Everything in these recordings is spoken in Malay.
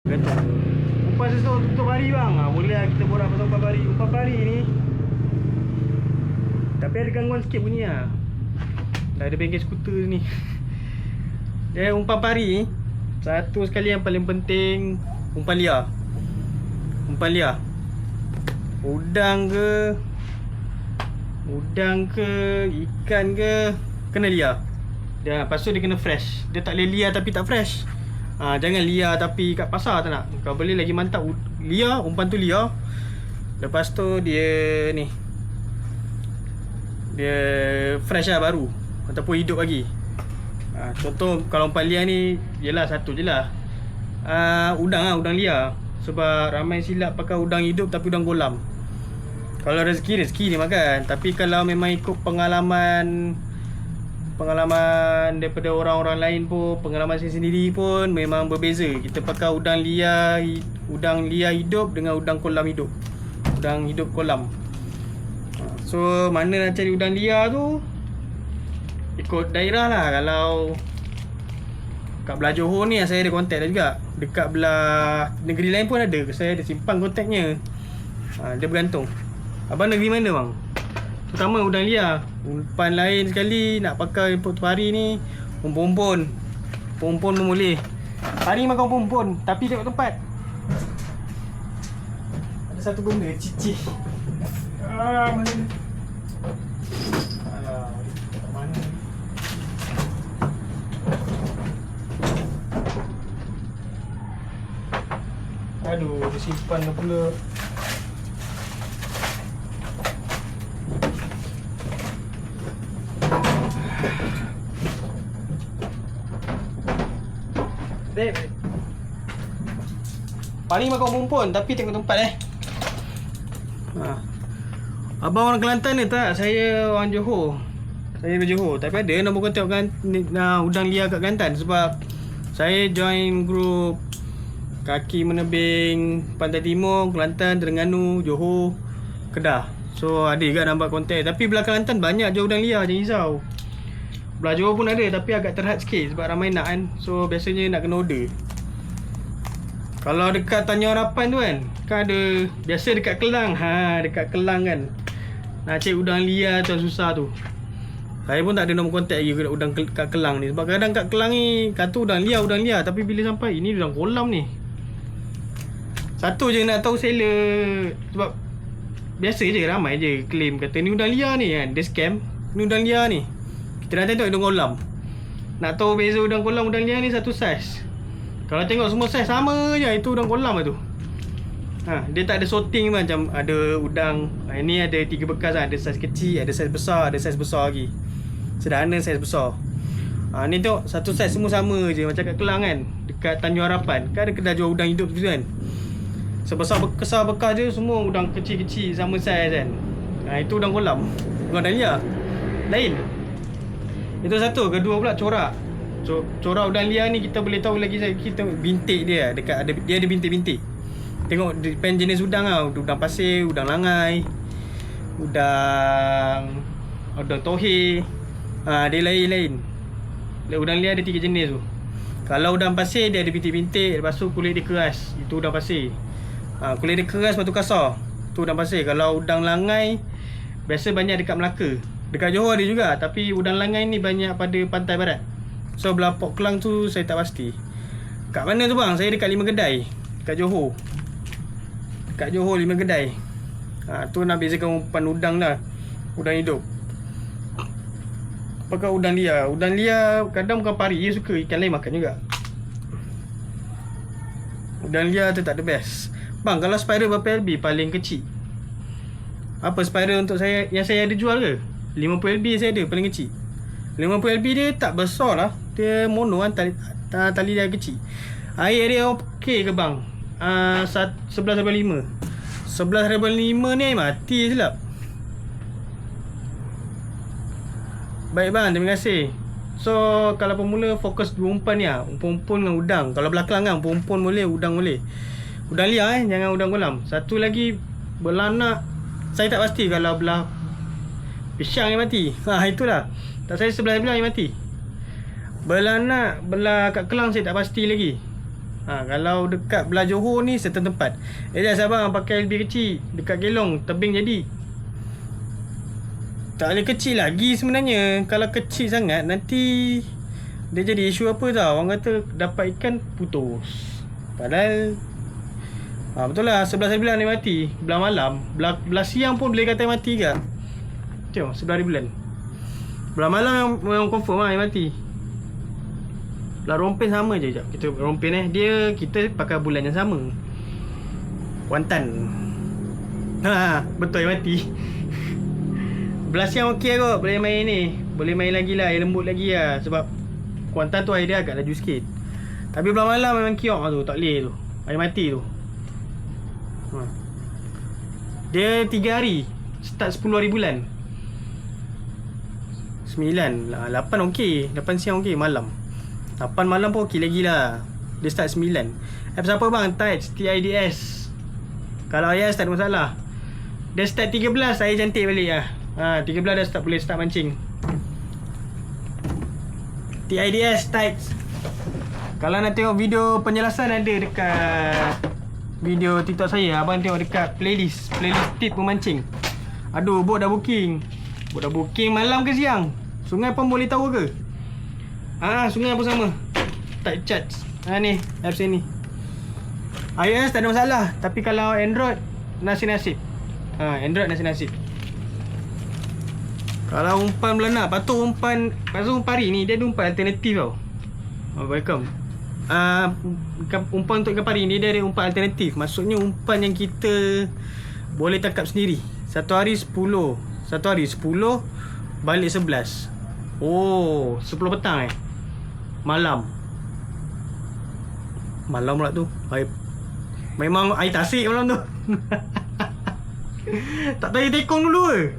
Kata umpan sesuatu tutup pari bang. Boleh lah kita borak pasal umpan pari. Umpan pari ni tapi ada gangguan sikit bunyi lah. Dah ada bengkel skuter ni. Dia umpan pari, satu sekali yang paling penting, umpan liar. Umpan liar, udang ke ikan ke, kena liar. Dia lepas tu dia kena fresh. Dia tak boleh liar tapi tak fresh. Jangan liar tapi kat pasar tak nak. Kau boleh lagi mantap liar, umpan tu liar. Lepas tu dia ni, dia fresh lah baru ataupun hidup lagi. Contoh kalau umpan liar ni, yelah satu je lah, udang liar. Sebab ramai silap pakai udang hidup tapi udang kolam. Kalau rezeki dia makan. Tapi kalau memang ikut pengalaman daripada orang-orang lain pun, pengalaman saya sendiri pun memang berbeza. Kita pakai udang liar hidup dengan udang kolam hidup. Udang hidup kolam. So mana nak cari udang liar tu, ikut daerah lah. Kalau kat belah Johor ni saya ada kontak dah juga. Dekat belah negeri lain pun ada. Saya ada simpan kontaknya. Dia bergantung abang negeri mana bang. Terutama udang liar. Umpan lain sekali nak pakai untuk pari ni, pompon pun boleh. Pari makan pompon tapi tengok tempat. Ada satu benda cicih. Mana? Mana? Aduh, disimpan dah pula. Babe, paling makan pompon tapi tengok tempat Abang orang Kelantan ni tak? Saya orang Johor. Saya dari Johor. Tapi ada nombor kontak udang liar kat Kelantan. Sebab saya join group kaki menebing Pantai Timur, Kelantan, Terengganu, Johor, Kedah. So ada juga nampak kontak. Tapi belah Kelantan banyak je udang liar, jangan risau. Belah Johor pun ada tapi agak terhad sikit sebab ramai nak kan. So biasanya nak kena order. Kalau dekat Tanjung Harapan tu kan ada, biasa dekat Kelang. Dekat Kelang kan, nak cari udang liar tu susah tu. Saya pun tak ada nombor kontak lagi udang kat Kelang ni. Sebab kadang kat Kelang ni kata udang liar tapi bila sampai ini udang kolam ni. Satu je nak tahu seller. Sebab biasa je ramai je claim kata ni udang liar ni kan. Dia scam. Ni udang liar ni. Kita dah tengok udang kolam. Nak tahu beza udang kolam udang liar ni satu saiz. Kalau tengok semua saiz sama je, itu udang kolam lah tu. Dia tak ada sorting macam ada udang. Ini ada 3 bekas lah. Ada saiz kecil, ada saiz besar, ada saiz besar lagi. Sederhana saiz besar. Ni tengok satu saiz semua sama je. Macam kat Kelang kan, dekat Tanjung Harapan kan ada kedai jual udang hidup tu kan. Sebesar bekas je semua udang kecil-kecil sama saiz kan. Itu udang kolam. Bukan udang liar. Lain. Itu satu. Kedua pula corak. Corak udang liar ni kita boleh tahu lagi, kita bintik dia dekat dia ada bintik-bintik. Tengok depend jenis udang lah. Udang pasir, udang langai, udang tohe. Dia lain-lain. Udang liar ada 3 jenis tu. Kalau udang pasir dia ada bintik-bintik, lepas tu kulit dia keras. Itu udang pasir. Kulit dia keras lepas tu kasar. Tu udang pasir. Kalau udang langai biasa banyak dekat Melaka. Dekat Johor ada juga, tapi udang langai ni banyak pada pantai barat. So belah Port Klang tu saya tak pasti. Kat mana tu bang? Saya dekat 5 kedai kat Johor. Kat Johor 5 kedai. Tu nak bezakan umpan udang dah. Udang hidup. Pakai udang liar. Udang liar kadang bukan pari, dia suka ikan lain makan juga. Udang liar tu tak the best. Bang, kalau spiral berapa LB paling kecil? Apa spiral untuk saya yang saya ada jual ke? 50 LB saya ada paling kecil. 50 LB dia tak besar lah. Dia mono kan, tali dia kecil. Air dia okey ke bang? 11.5. 11.5 ni air mati silap. Baik bang, terima kasih. So kalau pemula fokus 2 umpan ni lah. Pompon dengan udang. Kalau belah Kelang kan, pompon boleh, udang boleh. Udang liar jangan udang kolam. Satu lagi belanak, saya tak pasti kalau belah pisang yang mati. Itulah. Tak, saya sebelah yang mati. Belanak belah kat Kelang saya tak pasti lagi. Kalau dekat belah Johor ni certain tempat. Elias abang pakai lebih kecil. Dekat Kelong tebing jadi. Tak boleh kecil lagi sebenarnya. Kalau kecil sangat nanti dia jadi isu apa tau. Orang kata dapat ikan putus. Padahal betul lah 11 hari bulan dia mati. Belah malam, belah siang pun boleh kata mati ke. Tengok 11 hari bulan. Belah malam memang confirm lah dia mati. Belah rompen sama je. Kita rompen kita pakai bulan yang sama. Kuantan. Betul dia mati. Belah siang okey kot. Boleh main ni. Boleh main lagi lah. Air lembut lagi lah. Sebab Kuantan tu air dia agak laju sikit. Tapi belah malam memang kiok tu. Tak boleh tu. Air mati tu. Dia 3 hari. Start 10 hari bulan. 9 8 okey. 8 siang okey. Malam 8 malam pun okey lagi lah. Dia start 9. Apps apa bang? Tides TIDS. Kalau IS tak ada masalah. Dia start 13 air cantik balik lah. 13 dah boleh start mancing. TIDS Tides. Kalau nak tengok video penjelasan ada dekat video TikTok saya. Abang tengok dekat playlist tip memancing. Aduh, bot dah booking. Bot dah booking malam ke siang? Sungai pun boleh tahu ke? Sungai pun sama. Tak charge. Ni apps ni. iOS tak ada masalah. Tapi kalau Android nasib-nasib. Android nasib-nasib. Kalau umpan belanak, patut umpan pari ni dia ada umpan alternatif tau. Welcome. Umpan untuk ikan pari ni dia ada umpan alternatif. Maksudnya umpan yang kita boleh tangkap sendiri. Satu hari 10, balik 11. 10 petang Malam pula tu. Memang air tasik malam tu. Tak tahu tekong dulu ke?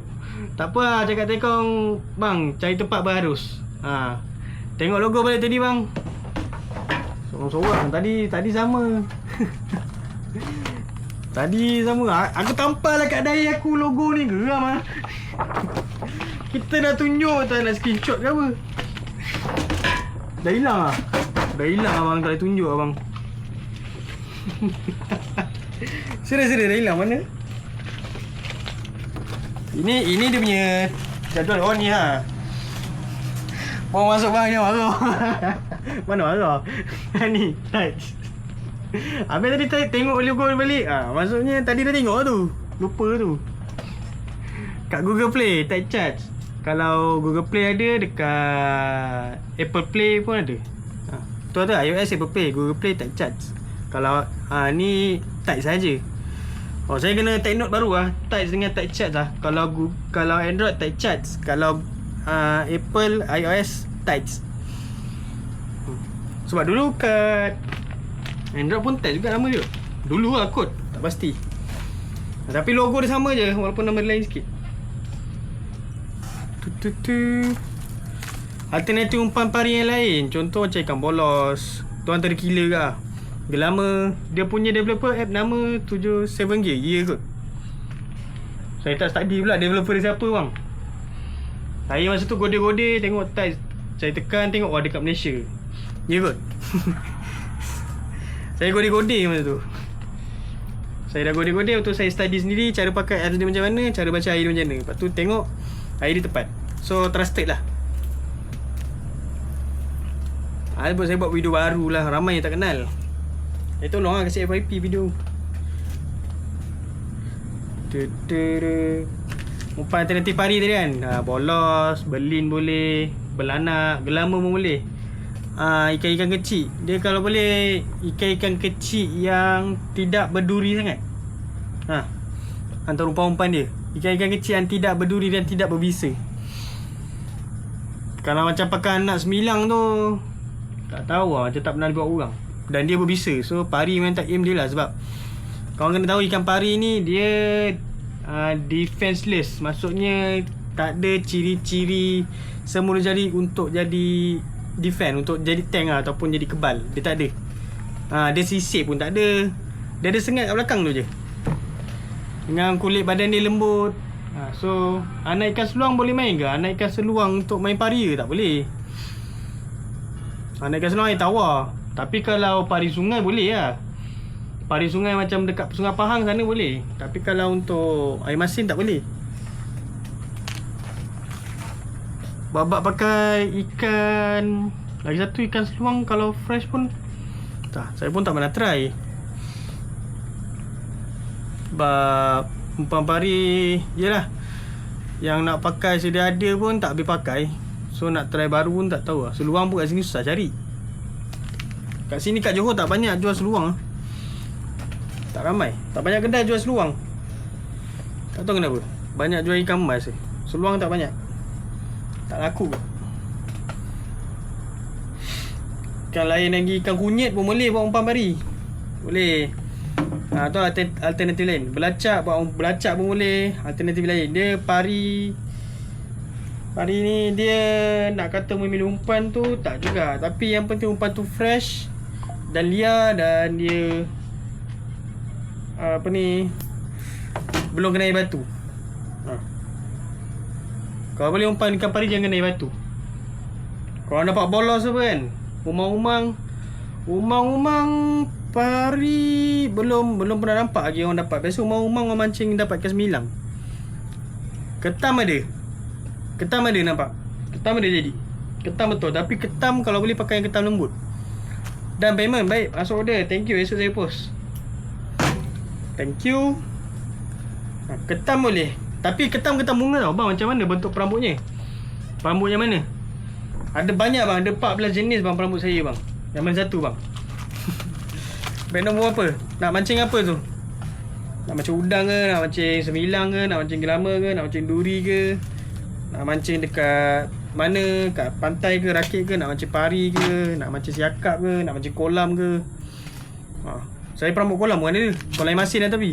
Tak apa lah, cakap tekong, bang cari tempat berharus. Tengok logo balik tadi bang. Sorang-sorang tadi sama. Tadi sama. Aku tampal lah kat dahi aku logo ni. Geram lah. Kita dah tunjuk tak nak screenshot ke apa. Dah hilang lah. Dah hilang abang, tak boleh tunjuk abang. Serius dah hilang mana? Ini dia punya jadual ni ha. Bawa masuk bang ni marah. Mana marah? Ni touch. Habis tadi tengok logo balik. Maksudnya tadi dah tengok tu. Lupa tu. Kat Google Play tak charge. Kalau Google Play ada, dekat Apple Play pun ada. Tu ada iOS, Apple Play, Google Play tak charge. Kalau ni touch saja. Saya kena take note baru lah. Touch dengan tak charge lah. Kalau Android tak charge. Kalau Apple, iOS touch. Sebab dulu kat Android pun touch juga nama dia. Dulu lah kot, tak pasti. Tapi logo dia sama je, walaupun nama dia lain sikit. Alternatif umpan pari yang lain, contoh macam ikan bolos. Tu antara killer ke lah. Gelama. Dia punya developer app nama 77G. Ya kot. Saya tak study pula developer dia siapa bang. Saya masa tu gode-gode tengok touch. Saya tekan tengok ada kat Malaysia. Ya kot. Saya gode-gode masa tu. Saya dah gode-gode untuk saya study sendiri cara pakai apps dia macam mana, cara baca air dia macam mana. Lepas tu tengok air dia tepat. So trusted lah. Saya buat video baru lah. Ramai yang tak kenal. Tolong lah kasih FYP video. Umpan alternatif pari tadi kan. Bolos, berlin boleh, belanak, gelama pun boleh. Ikan-ikan kecil. Dia kalau boleh ikan-ikan kecil yang tidak berduri sangat. Antara umpan-umpan dia. Ikan-ikan kecil yang tidak berduri dan tidak berbisa. Kalau macam pakai anak semilang tu, tak tahu lah, macam tak pernah buat orang. Dan dia berbisa. So pari memang tak aim dia lah. Sebab korang kena tahu ikan pari ni dia defenseless. Maksudnya tak ada ciri-ciri semula jadi untuk jadi defend, untuk jadi tank lah, ataupun jadi kebal. Dia tak ada. Dia sisip pun tak ada. Dia ada sengat kat belakang tu je. Dengan kulit badan dia lembut. So anak ikan seluang boleh main ke? Anak ikan seluang untuk main pari ke? Tak boleh. Anak ikan seluang air tawar. Tapi kalau pari sungai boleh lah. Pari sungai macam dekat Sungai Pahang sana boleh. Tapi kalau untuk air masin tak boleh. Babak pakai ikan, lagi satu ikan seluang kalau fresh pun tak, saya pun tak pernah try. Sebab umpan pari, yelah, yang nak pakai sedia ada pun tak habis pakai. So nak try baru pun tak tahu lah. Seluang pun kat sini susah cari. Kat sini kat Johor tak banyak jual seluang. Tak ramai. Tak banyak kedai jual seluang. Tak tahu kenapa. Banyak jual ikan emas. Seluang tak banyak. Tak laku. Ikan lain lagi, ikan kunyit pun boleh buat umpan pari. Boleh. Tu alternatif lain. Belacak, buat belacak pun boleh. Alternatif lain. Dia pari ni dia nak kata memilih umpan tu tak juga. Tapi yang penting umpan tu fresh dan liar, dan dia belum kena air batu. Kalau boleh umpan ikan pari jangan kena air batu. Kalau dapat bolos apa kan, umang pari belum pernah nampak lagi orang dapat. Biasa umang orang mancing dapat ikan semilang. Ketam ada nampak. Ketam ada jadi. Ketam betul. Tapi ketam kalau boleh pakai yang ketam lembut. Dan payment baik, masuk order. Thank you, esok saya post. Thank you. Ketam boleh. Tapi ketam bunga tau bang. Macam mana bentuk perambutnya? Perambutnya mana? Ada banyak bang. Ada 14 jenis bang perambut saya bang. Yang mana satu bang? Baik nombor apa? Nak mancing apa tu? Nak mancing udang ke? Nak mancing semilang ke? Nak mancing gelama ke? Nak mancing duri ke? Nak mancing dekat mana? Kat pantai ke? Rakit ke? Nak mancing pari ke? Nak mancing siakap ke? Nak mancing kolam ke? Saya perambut kolam bukan ada. Kolam air masin dah tapi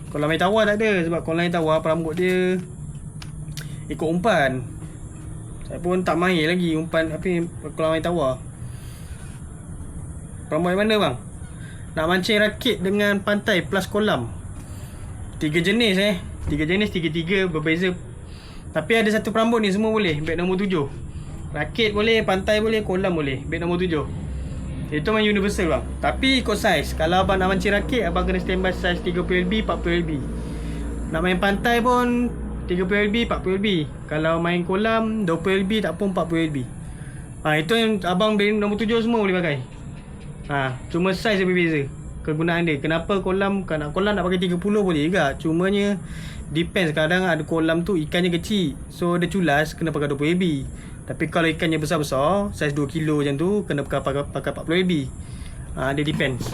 kolam air tawar tak ada. Sebab kolam air tawar perambut dia ikut umpan. Saya pun tak mahir lagi umpan kolam air tawar. Perambut yang mana bang? Nak mancing rakit dengan pantai plus kolam. 3 jenis 3 jenis, 3 berbeza. Tapi ada satu perambut ni semua boleh. Beg nombor 7. Rakit boleh, pantai boleh, kolam boleh. Beg nombor 7. Itu memang universal bang. Tapi ikut saiz. Kalau abang nak mancing rakit, abang kena standby saiz 30LB, 40LB. Nak main pantai pun 30LB, 40LB. Kalau main kolam 20LB tak pun 40LB. Itu yang abang beg nombor 7 semua boleh pakai. Cuma saiz dia berbeza kegunaan dia. Kenapa kolam, kalau kolam nak pakai 30 boleh juga. Cumanya depends, kadang ada kolam tu ikannya kecil, so dia culas kena pakai 20LB. Tapi kalau ikannya besar-besar saiz 2 kilo macam tu, kena pakai 40LB. Dia depends.